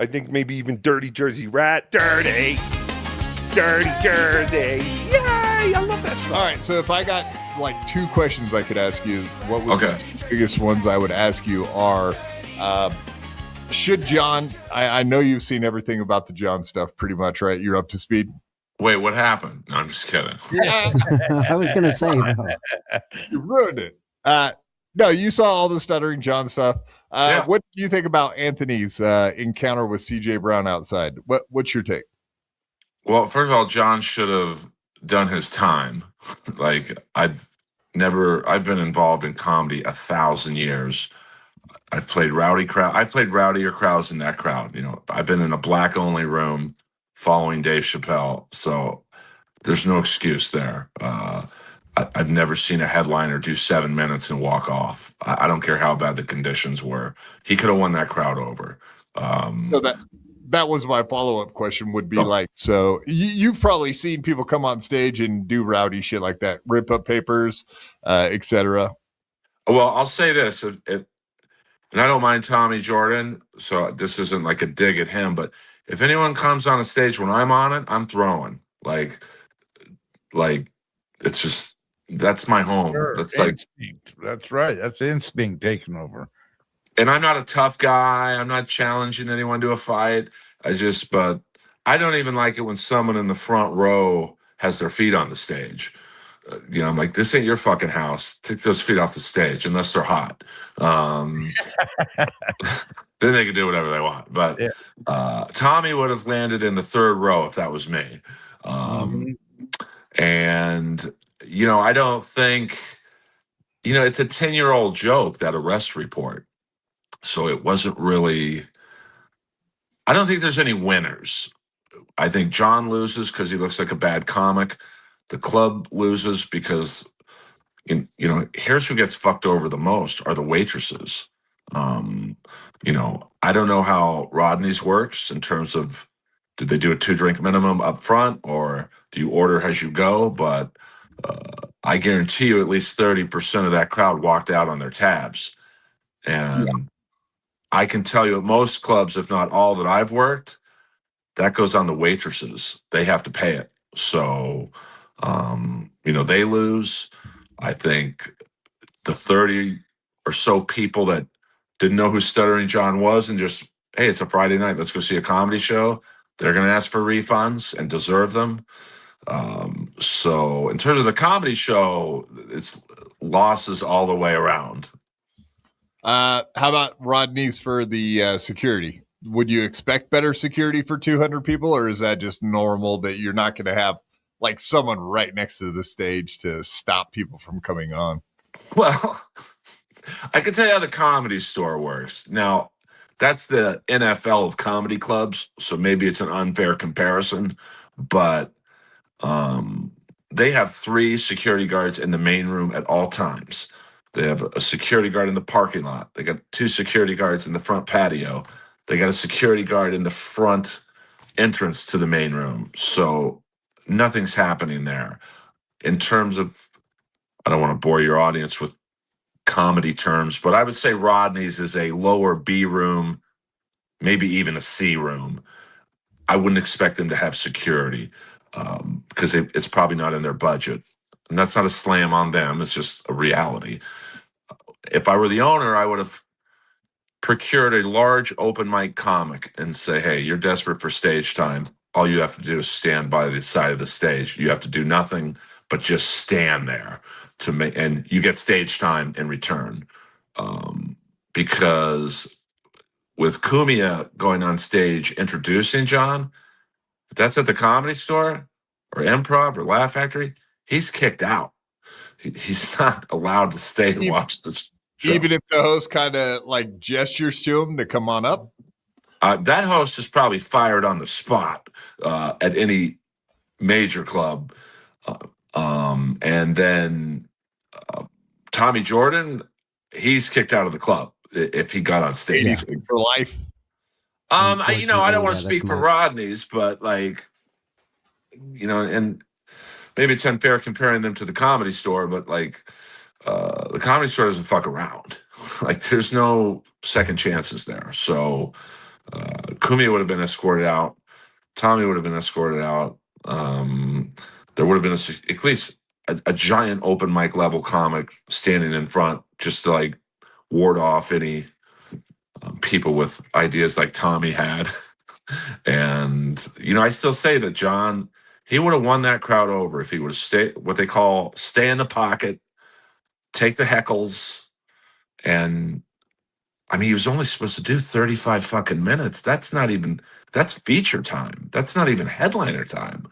I think maybe even Dirty Jersey Rat. Dirty Jersey. Yay! I love that song. All right, so if I got like 2 questions I could ask you, what would the biggest ones I would ask you are, should John, I know you've seen everything about the John stuff pretty much, right? You're up to speed? Wait, what happened? No, I'm just kidding. I was going to say, no. You ruined it. No, you saw all the Stuttering John stuff. What do you think about Anthony's encounter with CJ Brown outside? What's your take? Well, first of all, John should have done his time. Like, I've been involved in comedy 1,000 years. I've played rowdy crowd. I played rowdier crowds in that crowd. You know, I've been in a black only room following Dave Chappelle. So there's no excuse there. I've never seen a headliner do 7 minutes and walk off. I don't care how bad the conditions were. He could have won that crowd over. So that was my follow-up question would be like, so you've probably seen people come on stage and do rowdy shit like that, rip up papers, etc. Well, I'll say this, and I don't mind Tommy Jordan, so this isn't like a dig at him, but if anyone comes on a stage when I'm on it, I'm throwing. Like it's just, that's my home. Sure. That's like instinct. That's right. That's instinct taking over. And I'm not a tough guy. I'm not challenging anyone to a fight. But I don't even like it when someone in the front row has their feet on the stage. I'm like, this ain't your fucking house. Take those feet off the stage unless they're hot. Then they can do whatever they want. But Tommy would have landed in the 3rd row if that was me. And, I don't think, it's a 10-year-old joke, that arrest report. So it wasn't really, I don't think there's any winners. I think John loses because he looks like a bad comic. The club loses because, here's who gets fucked over the most are the waitresses. I don't know how Rodney's works in terms of, did they do a 2-drink minimum up front or do you order as you go? But I guarantee you at least 30% of that crowd walked out on their tabs. And I can tell you at most clubs, if not all that I've worked, that goes on the waitresses. They have to pay it. So, they lose. I think the 30 or so people that didn't know who Stuttering John was and just, hey, it's a Friday night, let's go see a comedy show, they're going to ask for refunds and deserve them. So in terms of the comedy show, it's losses all the way around. How about Rodney's for the security? Would you expect better security for 200 people, or is that just normal that you're not going to have like someone right next to the stage to stop people from coming on? Well, I can tell you how the Comedy Store works. Now, that's the NFL of comedy clubs, so maybe it's an unfair comparison, but they have 3 security guards in the main room at all times. They have a security guard in the parking lot. They got 2 security guards in the front patio. They got a security guard in the front entrance to the main room. So nothing's happening there. In terms of, I don't want to bore your audience with comedy terms, but I would say Rodney's is a lower B room, maybe even a C room. I wouldn't expect them to have security because it's probably not in their budget. And that's not a slam on them. It's just a reality. If I were the owner, I would have procured a large open mic comic and say, hey, you're desperate for stage time. All you have to do is stand by the side of the stage. You have to do nothing but just stand there and you get stage time in return. Because with Cumia going on stage introducing John, if that's at the Comedy Store or Improv or Laugh Factory, he's kicked out. He's not allowed to stay and watch the show. Even if the host kind of like gestures to him to come on up? That host is probably fired on the spot at any major club. And then Tommy Jordan, he's kicked out of the club if he got on stage. For life. I don't want to speak for Rodney's, but and maybe it's unfair comparing them to the Comedy Store, but the Comedy Store doesn't fuck around. There's no second chances there. So Kumi would have been escorted out. Tommy would have been escorted out. There would have been at least a giant open mic level comic standing in front just to like ward off any people with ideas like Tommy had. And, you know, I still say that John, he would have won that crowd over if he would have stayed, what they call stay in the pocket, take the heckles. And I mean, he was only supposed to do 35 fucking minutes. That's feature time. That's not even headliner time.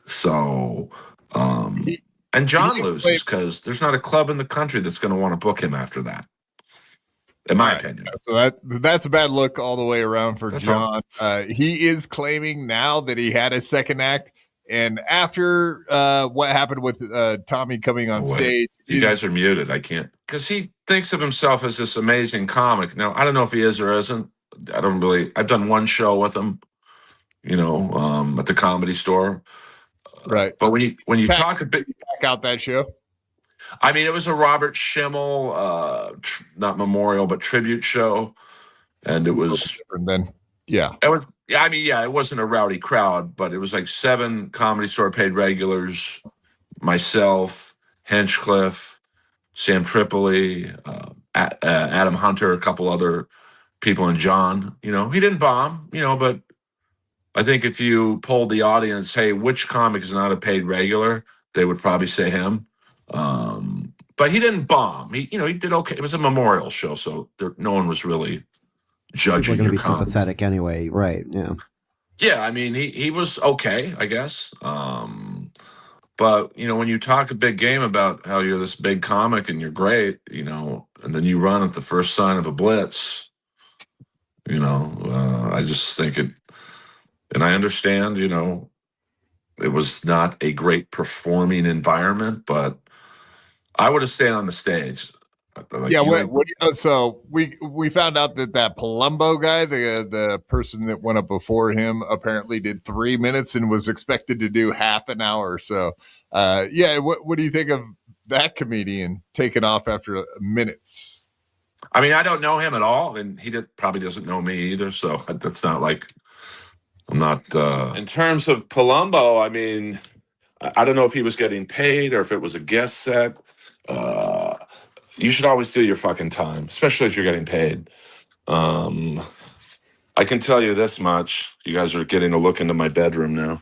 So, and John loses because there's not a club in the country that's going to want to book him after that, in my opinion. So that's a bad look all the way around for John. He is claiming now that he had a second act, and after what happened with Tommy coming on stage, you guys are muted. I can't, because he thinks of himself as this amazing comic. Now I don't know if he is or isn't. I've done one show with him, you know, at the Comedy Store. Right. But when you talk a bit, back out that show. I mean, it was a Robert Schimmel, not memorial, but tribute show. And it was, and then, yeah. It was, I mean, yeah, it wasn't a rowdy crowd, but it was like 7 Comedy Store paid regulars, myself, Hinchcliffe, Sam Tripoli, Adam Hunter, a couple other people, and John. You know, he didn't bomb, you know, but I think if you polled the audience, hey, which comic is not a paid regular, they would probably say him. But he didn't bomb. He did okay. It was a memorial show, so no one was really judging. People are going to be sympathetic anyway, right? Yeah. Yeah, I mean, he was okay, I guess. But you know, when you talk a big game about how you're this big comic and you're great, you know, and then you run at the first sign of a blitz, you know, I just think it. And I understand, you know, it was not a great performing environment, but I would have stayed on the stage. Like, yeah, so we found out that Palumbo guy, the person that went up before him, apparently did 3 minutes and was expected to do half an hour. So, yeah, what do you think of that comedian taking off after minutes? I mean, I don't know him at all, and he probably doesn't know me either. So that's not like. I'm not in terms of Palumbo. I mean, I don't know if he was getting paid or if it was a guest set. You should always do your fucking time, especially if you're getting paid. I can tell you this much: you guys are getting a look into my bedroom now.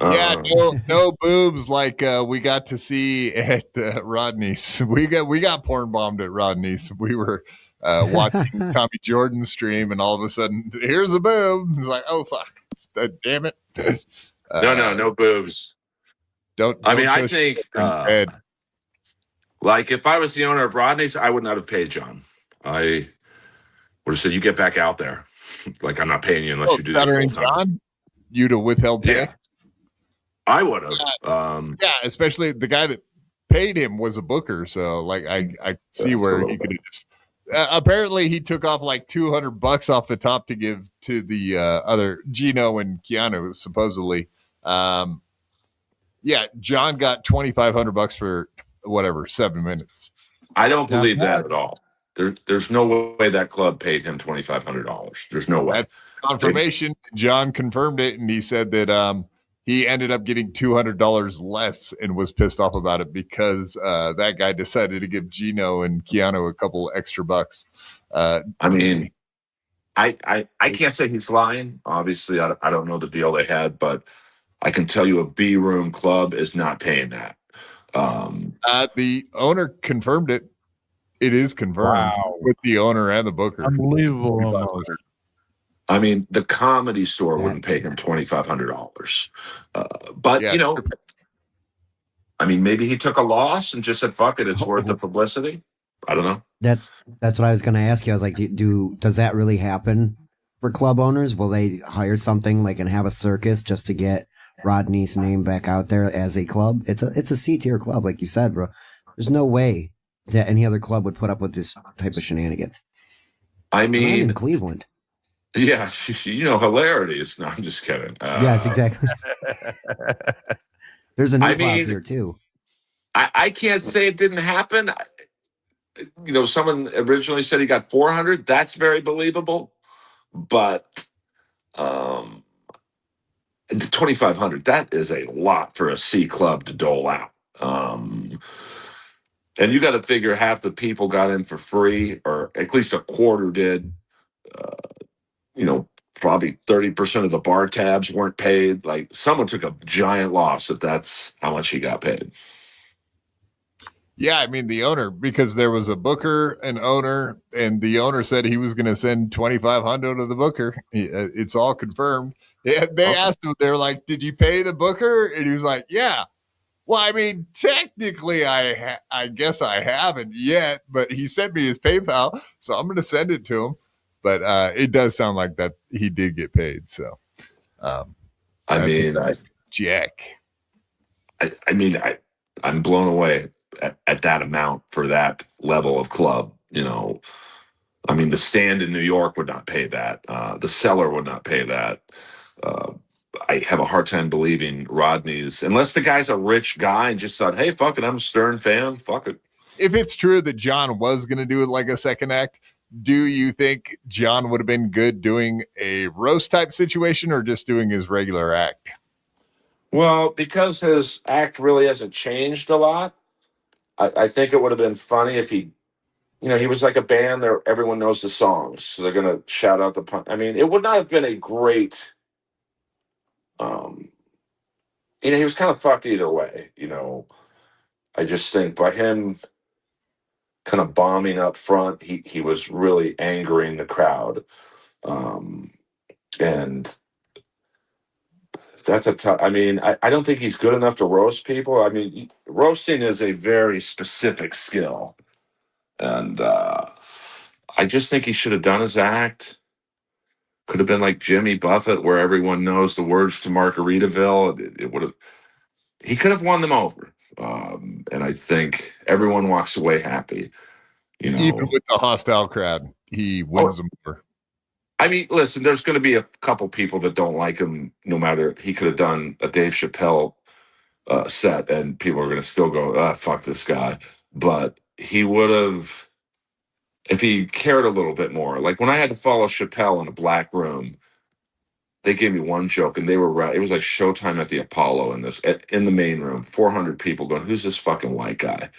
Yeah, no boobs like we got to see at Rodney's. We got porn bombed at Rodney's. We were watching Tommy Jordan stream, and all of a sudden, here's a boob. It's like, oh fuck, damn it! No boobs. Don't I mean, I think like if I was the owner of Rodney's, I would not have paid John. I would have said, "You get back out there." Like, I'm not paying you unless you do that full time. John, you'd have withheld pay. Yeah, I would have. Yeah, especially the guy that paid him was a booker, so like I see where he could have just. Apparently, he took off like $200 off the top to give to the other Gino and Keanu, supposedly. Yeah, John got $2,500 for whatever 7 minutes. I don't believe that at all. There's no way that club paid him $2,500. There's no way. That's confirmation. John confirmed it, and he said that he ended up getting $200 less and was pissed off about it because that guy decided to give Gino and Keanu a couple extra bucks. I mean, I can't say he's lying. Obviously, I don't know the deal they had, but I can tell you a B room club is not paying that. The owner confirmed it. It is confirmed with the owner and the booker. Unbelievable. I mean, the Comedy Store wouldn't pay him $2,500. But, you know, I mean, maybe he took a loss and just said, fuck it, it's worth the publicity. I don't know. That's what I was going to ask you. I was like, does that really happen for club owners? Will they hire something like and have a circus just to get Rodney's name back out there as a club? It's a C-tier club, like you said, bro. There's no way that any other club would put up with this type of shenanigans. I mean, in Cleveland. Yeah, you know, hilarities. No, I'm just kidding. Yes, exactly. There's a new club here too. I can't say it didn't happen. You know, someone originally said he got 400. That's very believable. But Um, 2,500. That is a lot for a C club to dole out. And you got to figure half the people got in for free, or at least a quarter did. Uh, probably 30% of the bar tabs weren't paid. Like, someone took a giant loss if that's how much he got paid. Yeah, I mean the owner, because there was a booker and owner, and the owner said he was going to send 2,500 to the booker. It's all confirmed. They asked him, they're like, "Did you pay the booker?" And he was like, "Yeah." Well, I mean, technically, I guess I haven't yet, but he sent me his PayPal, so I'm going to send it to him. But it does sound like that he did get paid. So, I mean, Jack. I'm blown away at that amount for that level of club. I mean, the Stand in New York would not pay that. The Cellar would not pay that. I have a hard time believing Rodney's, unless the guy's a rich guy and just thought, "Hey, fuck it, I'm a Stern fan. Fuck it." If it's true that John was going to do it like a second act, do you think John would have been good doing a roast type situation or just doing his regular act? Well, because his act really hasn't changed a lot, I think it would have been funny if he was like a band there, everyone knows the songs, so they're going to shout out the pun. I mean, it would not have been a great, he was kind of fucked either way. I just think by him kind of bombing up front, he was really angering the crowd. And that's a tough, I don't think he's good enough to roast people. I mean, roasting is a very specific skill. And I just think he should have done his act. Could have been like Jimmy Buffett, where everyone knows the words to Margaritaville. It would have. He could have won them over, and I think everyone walks away happy. Even with the hostile crowd, he wins them over. I mean, listen, there's going to be a couple people that don't like him. No matter, he could have done a Dave Chappelle set, and people are going to still go, "Fuck this guy." But he would have. If he cared a little bit more, like when I had to follow Chappelle in a black room, they gave me one joke and they were right. It was like Showtime at the Apollo in the main room, 400 people going, "Who's this fucking white guy?"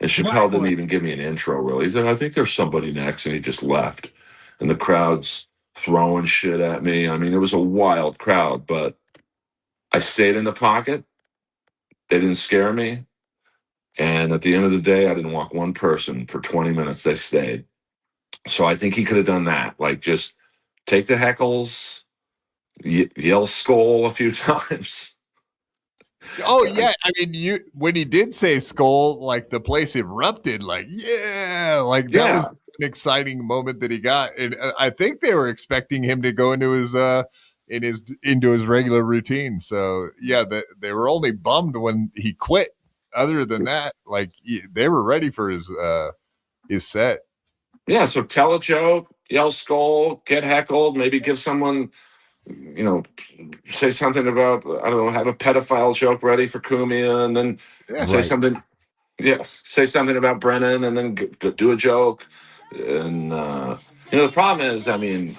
And Chappelle didn't even give me an intro, really. He said, "I think there's somebody next," and he just left. And the crowd's throwing shit at me. I mean, it was a wild crowd, but I stayed in the pocket. They didn't scare me. And at the end of the day, I didn't walk one person for 20 minutes. They stayed. So I think he could have done that. Like, just take the heckles, yell "Skull" a few times. Oh yeah, I mean, when he did say "Skull," like the place erupted. Like, that was an exciting moment that he got, and I think they were expecting him to go into his regular routine. So yeah, they were only bummed when he quit. Other than that, like they were ready for his set. Yeah, so tell a joke, yell "Skull," get heckled, maybe give someone, say something about, I don't know, have a pedophile joke ready for Kumia, and then say something about Brennan, and then do a joke. And, the problem is, I mean,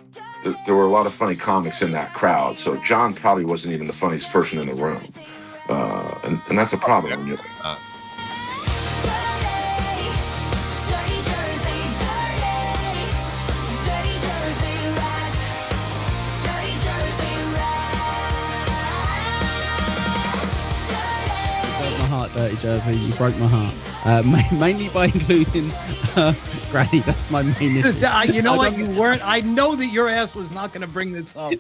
there were a lot of funny comics in that crowd, so John probably wasn't even the funniest person in the room. And that's a problem. When Dirty Jersey, you broke my heart. Mainly by including Granny. That's my main issue. You know what? You weren't. I know that your ass was not going to bring this up.